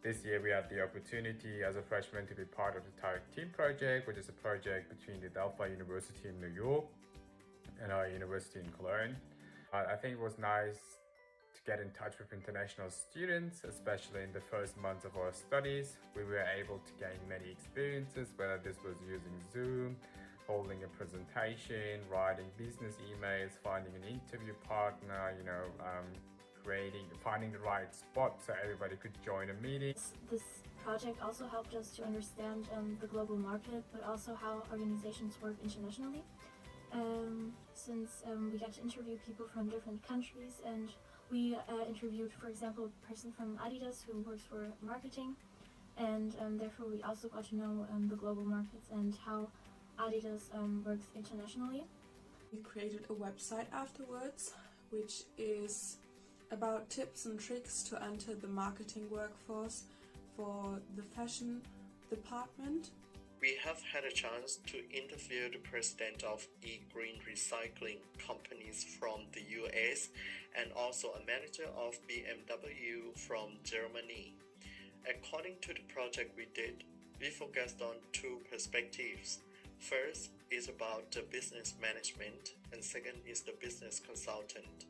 This year we had the opportunity as a freshman to be part of the TAVEC Project, which is a project between the Adelphi University in New York and our university in Cologne. I think it was nice to get in touch with international students, especially in the first months of our studies. We were able to gain many experiences, whether this was using Zoom, holding a presentation, writing business emails, finding an interview partner, finding the right spot so everybody could join a meeting. This project also helped us to understand the global market, but also how organizations work internationally. Since we got to interview people from different countries, and we interviewed, for example, a person from Adidas who works for marketing, and therefore we also got to know the global markets and how Adidas works internationally. We created a website afterwards, which is about tips and tricks to enter the marketing workforce for the fashion department. We have had a chance to interview the president of e-green recycling companies from the US and also a manager of BMW from Germany. According to the project we did, we focused on two perspectives. First is about the business management, and second is the business consultant.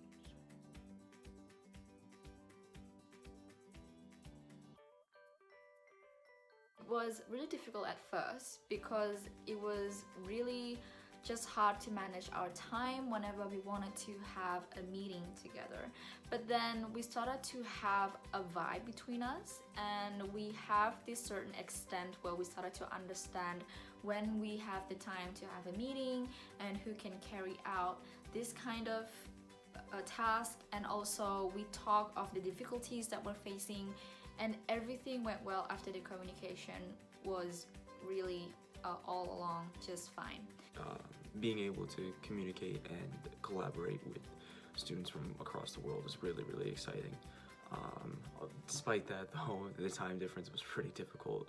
It was really difficult at first because it was really just hard to manage our time whenever we wanted to have a meeting together. But then we started to have a vibe between us, and we have this certain extent where we started to understand when we have the time to have a meeting and who can carry out this kind of a task. And also we talk of the difficulties that we're facing, and everything went well after the communication was really all along just fine. Being able to communicate and collaborate with students from across the world is really, really exciting. Despite that, though, the time difference was pretty difficult.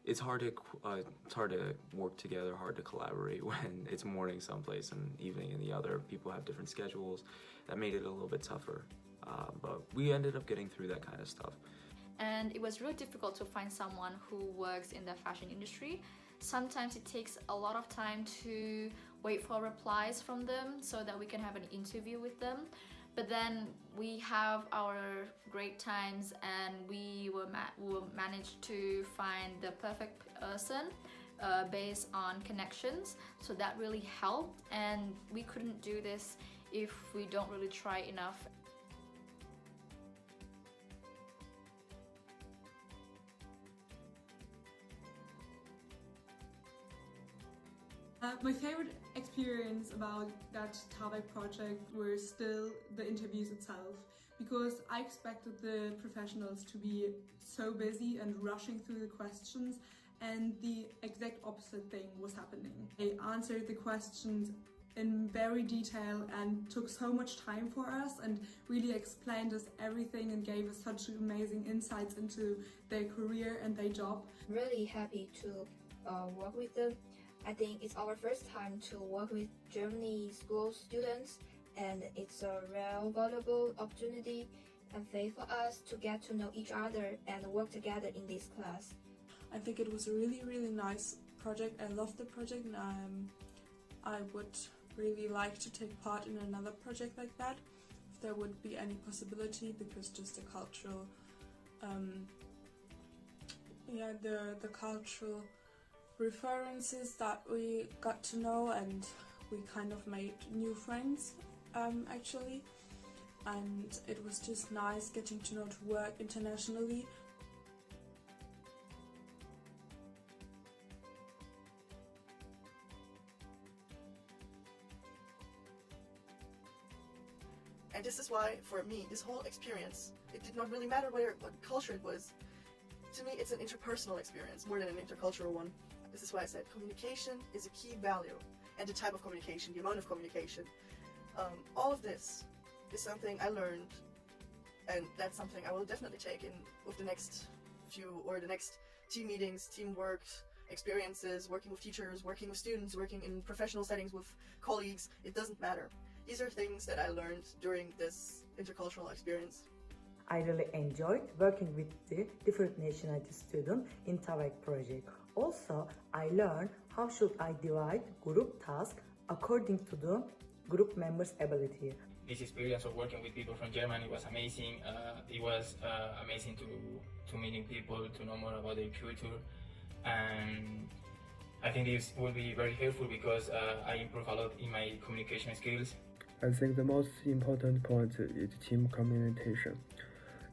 It's hard to work together, hard to collaborate when it's morning someplace and evening in the other. People have different schedules. That made it a little bit tougher, but we ended up getting through that kind of stuff. And it was really difficult to find someone who works in the fashion industry. Sometimes it takes a lot of time to wait for replies from them so that we can have an interview with them. But then we have our great times, and we will manage to find the perfect person based on connections. So that really helped, and we couldn't do this if we don't really try enough. My favorite experience about that TAVEC project were still the interviews itself, because I expected the professionals to be so busy and rushing through the questions, and the exact opposite thing was happening. They answered the questions in very detail and took so much time for us and really explained us everything and gave us such amazing insights into their career and their job. Really happy to work with them. I think it's our first time to work with Germany school students, and it's a real valuable opportunity and way for us to get to know each other and work together in this class. I think it was a really, really nice project. I loved the project, and I would really like to take part in another project like that, if there would be any possibility, because just the cultural, the cultural references that we got to know, and we kind of made new friends actually, and it was just nice getting to know to work internationally. And this is why, for me, this whole experience, it did not really matter what culture it was. To me, it's an interpersonal experience more than an intercultural one. This is why I said communication is a key value, and the type of communication, the amount of communication. All of this is something I learned, and that's something I will definitely take in with the next the next team meetings, teamwork, experiences, working with teachers, working with students, working in professional settings with colleagues. It doesn't matter. These are things that I learned during this intercultural experience. I really enjoyed working with the different nationality students in TAVEC project. Also, I learned how should I divide group tasks according to the group members' ability. This experience of working with people from Germany was amazing. It was amazing to meeting people, to know more about their culture, and I think this will be very helpful because I improve a lot in my communication skills. I think the most important point is team communication.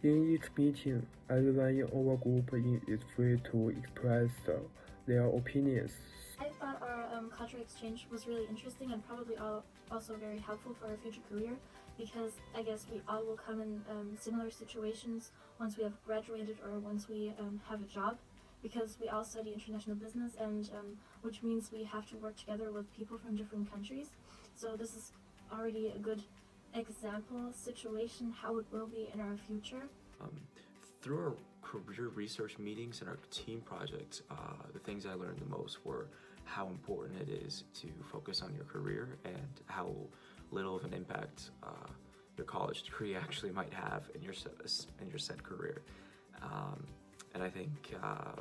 In each meeting, everyone in our group is free to express their opinions. I thought our culture exchange was really interesting and probably also very helpful for our future career, because I guess we all will come in similar situations once we have graduated or once we have a job, because we all study international business, and which means we have to work together with people from different countries. So this is already a good example situation how it will be in our future. Through our career research meetings and our team projects, the things I learned the most were how important it is to focus on your career and how little of an impact your college degree actually might have in your said career. And I think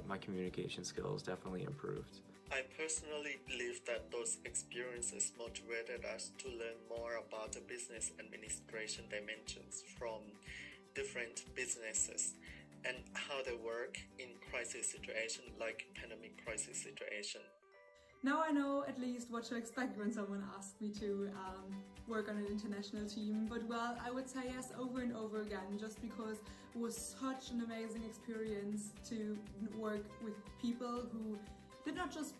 my communication skills definitely improved. I personally believe that those experiences motivated us to learn more about the business administration dimensions from different businesses and how they work in crisis situations like pandemic crisis situation. Now I know at least what to expect when someone asks me to work on an international team, but well, I would say yes over and over again, just because it was such an amazing experience to work with people who did not just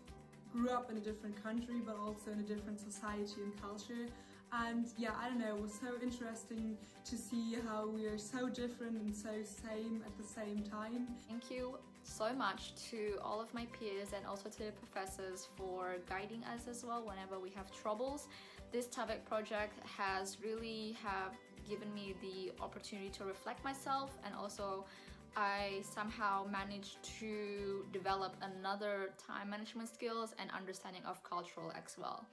grew up in a different country, but also in a different society and culture. And yeah, I don't know, it was so interesting to see how we are so different and so same at the same time. Thank you so much to all of my peers and also to the professors for guiding us as well whenever we have troubles. This TAVEC project has really given me the opportunity to reflect myself, and also I somehow managed to develop another time management skills and understanding of cultural as well.